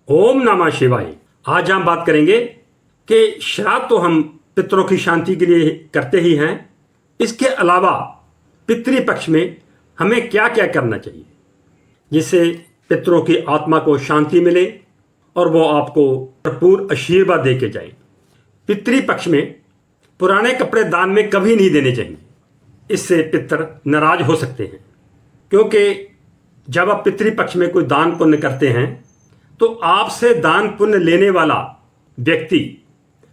ओम नमः शिवाय। आज हम बात करेंगे कि श्राद्ध तो हम पितरों की शांति के लिए करते ही हैं। इसके अलावा पितृपक्ष में हमें क्या क्या करना चाहिए जिससे पितरों की आत्मा को शांति मिले और वो आपको भरपूर आशीर्वाद दे के जाए। पितृपक्ष में पुराने कपड़े दान में कभी नहीं देने चाहिए। इससे पितर नाराज हो सकते हैं, क्योंकि जब आप पितृपक्ष में कोई दान पुण्य करते हैं तो आपसे दान पुण्य लेने वाला व्यक्ति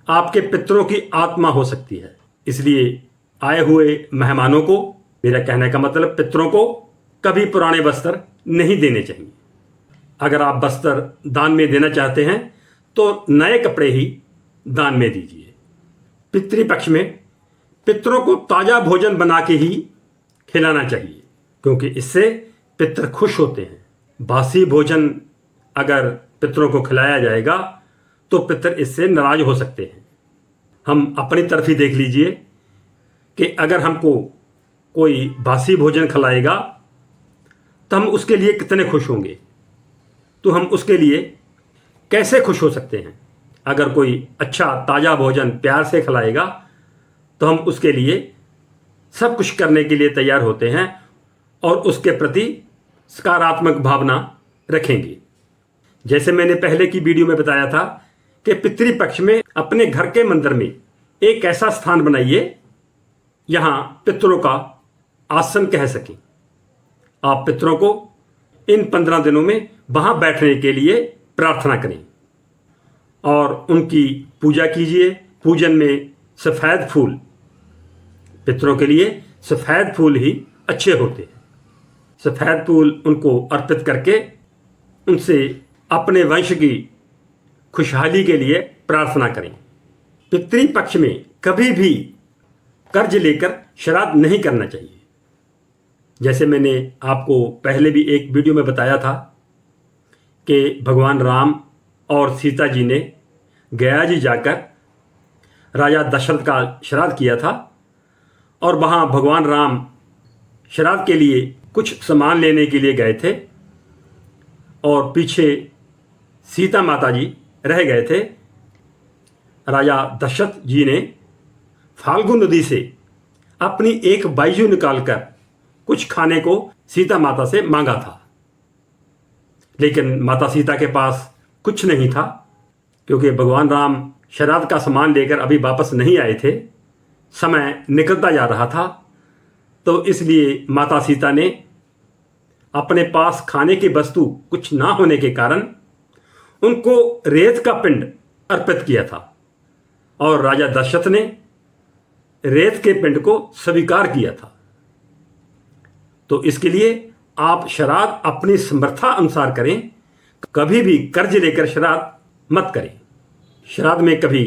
आपके पितरों की आत्मा हो सकती है। इसलिए आए हुए मेहमानों को, मेरा कहने का मतलब पितरों को, कभी पुराने वस्त्र नहीं देने चाहिए। अगर आप वस्त्र दान में देना चाहते हैं तो नए कपड़े ही दान में दीजिए। पितृपक्ष में पितरों को ताज़ा भोजन बना के ही खिलाना चाहिए, क्योंकि इससे पितर खुश होते हैं। बासी भोजन अगर पितरों को खिलाया जाएगा तो पितर इससे नाराज हो सकते हैं। हम अपनी तरफ ही देख लीजिए कि अगर हमको कोई बासी भोजन खिलाएगा तो हम उसके लिए कितने खुश होंगे। तो हम उसके लिए कैसे खुश हो सकते हैं? अगर कोई अच्छा ताज़ा भोजन प्यार से खिलाएगा तो हम उसके लिए सब कुछ करने के लिए तैयार होते हैं और उसके प्रति सकारात्मक भावना रखेंगे। जैसे मैंने पहले की वीडियो में बताया था कि पितृपक्ष में अपने घर के मंदिर में एक ऐसा स्थान बनाइए यहाँ पितरों का आसन कह सकें। आप पितरों को इन 15 दिनों में वहाँ बैठने के लिए प्रार्थना करें और उनकी पूजा कीजिए। पूजन में सफ़ेद फूल, पितरों के लिए सफ़ेद फूल ही अच्छे होते हैं। सफ़ेद फूल उनको अर्पित करके उनसे अपने वंश की खुशहाली के लिए प्रार्थना करें। पितृपक्ष में कभी भी कर्ज लेकर श्राद्ध नहीं करना चाहिए। जैसे मैंने आपको पहले भी एक वीडियो में बताया था कि भगवान राम और सीता जी ने गया जी जाकर राजा दशरथ का श्राद्ध किया था और वहाँ भगवान राम श्राद्ध के लिए कुछ सामान लेने के लिए गए थे और पीछे सीता माता जी रह गए थे। राजा दशरथ जी ने फाल्गु नदी से अपनी एक बाइजू निकालकर कुछ खाने को सीता माता से मांगा था, लेकिन माता सीता के पास कुछ नहीं था, क्योंकि भगवान राम श्राद्ध का सामान लेकर अभी वापस नहीं आए थे। समय निकलता जा रहा था, तो इसलिए माता सीता ने अपने पास खाने की वस्तु कुछ ना होने के कारण उनको रेत का पिंड अर्पित किया था और राजा दशरथ ने रेत के पिंड को स्वीकार किया था। तो इसके लिए आप श्राद्ध अपनी समर्था अनुसार करें, कभी भी कर्ज लेकर श्राद्ध मत करें। श्राद्ध में कभी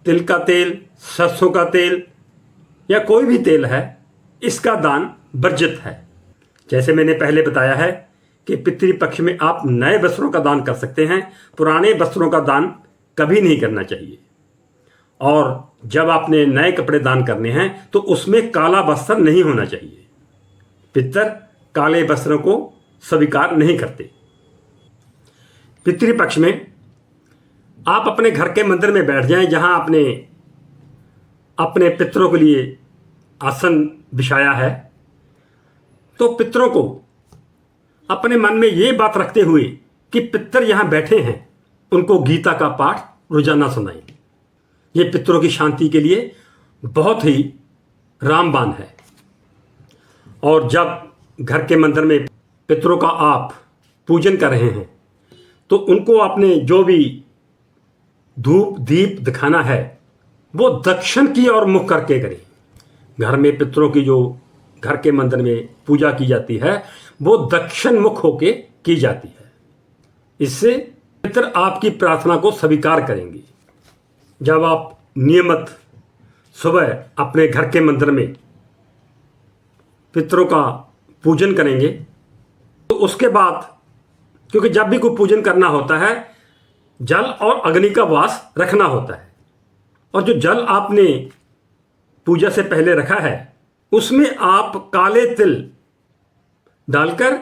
तिल का तेल, सरसों का तेल या कोई भी तेल है, इसका दान वर्जित है। जैसे मैंने पहले बताया है कि पितृपक्ष में आप नए वस्त्रों का दान कर सकते हैं, पुराने वस्त्रों का दान कभी नहीं करना चाहिए। और जब आपने नए कपड़े दान करने हैं तो उसमें काला वस्त्र नहीं होना चाहिए। पितर काले वस्त्रों को स्वीकार नहीं करते। पितृपक्ष में आप अपने घर के मंदिर में बैठ जाएं जहां आपने अपने पितरों के लिए आसन बिछाया है। तो पितरों को अपने मन में ये बात रखते हुए कि पितर यहाँ बैठे हैं, उनको गीता का पाठ रोजाना सुनाएं। ये पितरों की शांति के लिए बहुत ही रामबाण है। और जब घर के मंदिर में पितरों का आप पूजन कर रहे हैं तो उनको अपने जो भी धूप दीप दिखाना है वो दक्षिण की ओर मुख करके करें। घर में पितरों की जो घर के मंदिर में पूजा की जाती है वो दक्षिण मुख होके की जाती है। इससे पितर आपकी प्रार्थना को स्वीकार करेंगे। जब आप नियमित सुबह अपने घर के मंदिर में पितरों का पूजन करेंगे तो उसके बाद, क्योंकि जब भी कोई पूजन करना होता है जल और अग्नि का वास रखना होता है, और जो जल आपने पूजा से पहले रखा है उसमें आप काले तिल डालकर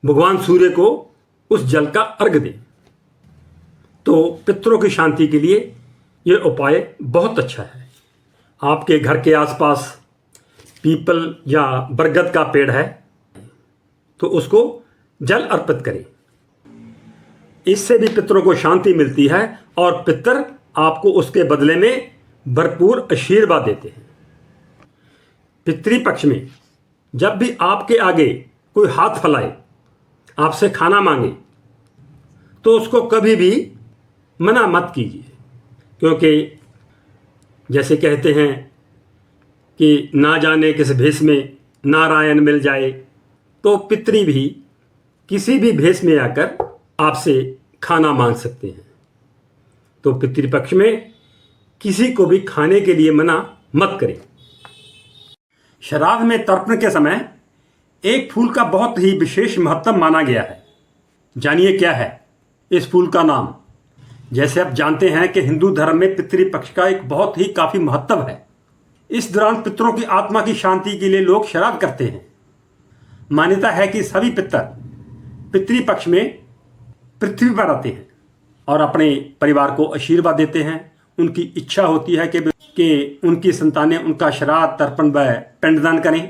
भगवान सूर्य को उस जल का अर्घ दें। तो पितरों की शांति के लिए ये उपाय बहुत अच्छा है। आपके घर के आसपास पीपल या बरगद का पेड़ है तो उसको जल अर्पित करें। इससे भी पितरों को शांति मिलती है और पितर आपको उसके बदले में भरपूर आशीर्वाद देते हैं। पितृपक्ष में जब भी आपके आगे कोई हाथ फैलाए, आपसे खाना मांगे, तो उसको कभी भी मना मत कीजिए, क्योंकि जैसे कहते हैं कि ना जाने किस भेष में नारायण मिल जाए, तो पितरी भी किसी भी भेष में आकर आपसे खाना मांग सकते हैं। तो पितृपक्ष में किसी को भी खाने के लिए मना मत करें। श्राद्ध में तर्पण के समय एक फूल का बहुत ही विशेष महत्व माना गया है। जानिए क्या है इस फूल का नाम। जैसे आप जानते हैं कि हिंदू धर्म में पितृपक्ष का एक बहुत ही काफ़ी महत्व है। इस दौरान पितरों की आत्मा की शांति के लिए लोग श्राद्ध करते हैं। मान्यता है कि सभी पितर पितृपक्ष में पृथ्वी पर आते हैं और अपने परिवार को आशीर्वाद देते हैं। उनकी इच्छा होती है कि उनकी संतानें उनका श्राद्ध तर्पण व पिंडदान करें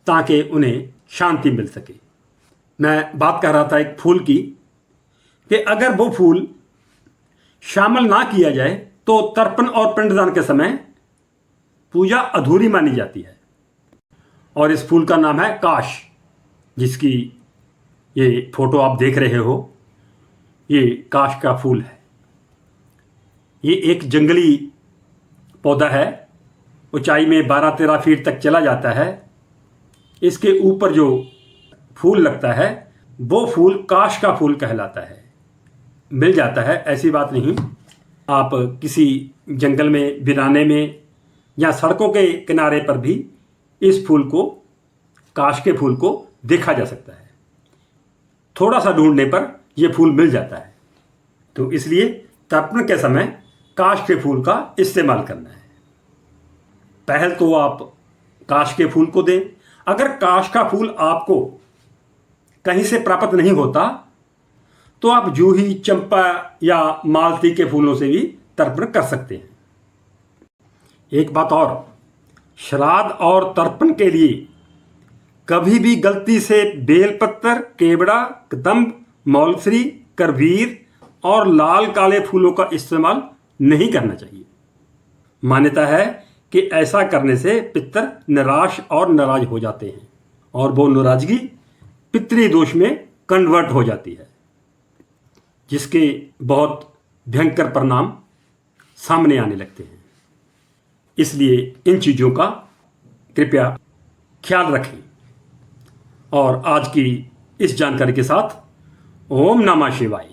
ताकि उन्हें शांति मिल सके। मैं बात कर रहा था एक फूल की, कि अगर वो फूल शामिल ना किया जाए तो तर्पण और पिंडदान के समय पूजा अधूरी मानी जाती है। और इस फूल का नाम है काश, जिसकी ये फोटो आप देख रहे हो, ये काश का फूल है। ये एक जंगली पौधा है, ऊंचाई में 12-13 फीट तक चला जाता है। इसके ऊपर जो फूल लगता है वो फूल काश का फूल कहलाता है। मिल जाता है, ऐसी बात नहीं। आप किसी जंगल में, वीराने में या सड़कों के किनारे पर भी इस फूल को, काश के फूल को देखा जा सकता है। थोड़ा सा ढूंढने पर यह फूल मिल जाता है। तो इसलिए तर्पण के समय काश के फूल का इस्तेमाल करना है। पहल तो आप काश के फूल को दें। अगर काश का फूल आपको कहीं से प्राप्त नहीं होता तो आप जूही, चंपा या मालती के फूलों से भी तर्पण कर सकते हैं। एक बात और, श्राद्ध और तर्पण के लिए कभी भी गलती से बेलपत्र, केवड़ा, कदम्ब, मौलश्री, करवीर और लाल काले फूलों का इस्तेमाल नहीं करना चाहिए। मान्यता है कि ऐसा करने से पितर निराश और नाराज हो जाते हैं और वो नाराजगी पितृदोष में कन्वर्ट हो जाती है, जिसके बहुत भयंकर परिणाम सामने आने लगते हैं। इसलिए इन चीज़ों का कृपया ख्याल रखें। और आज की इस जानकारी के साथ ओम नमः शिवाय।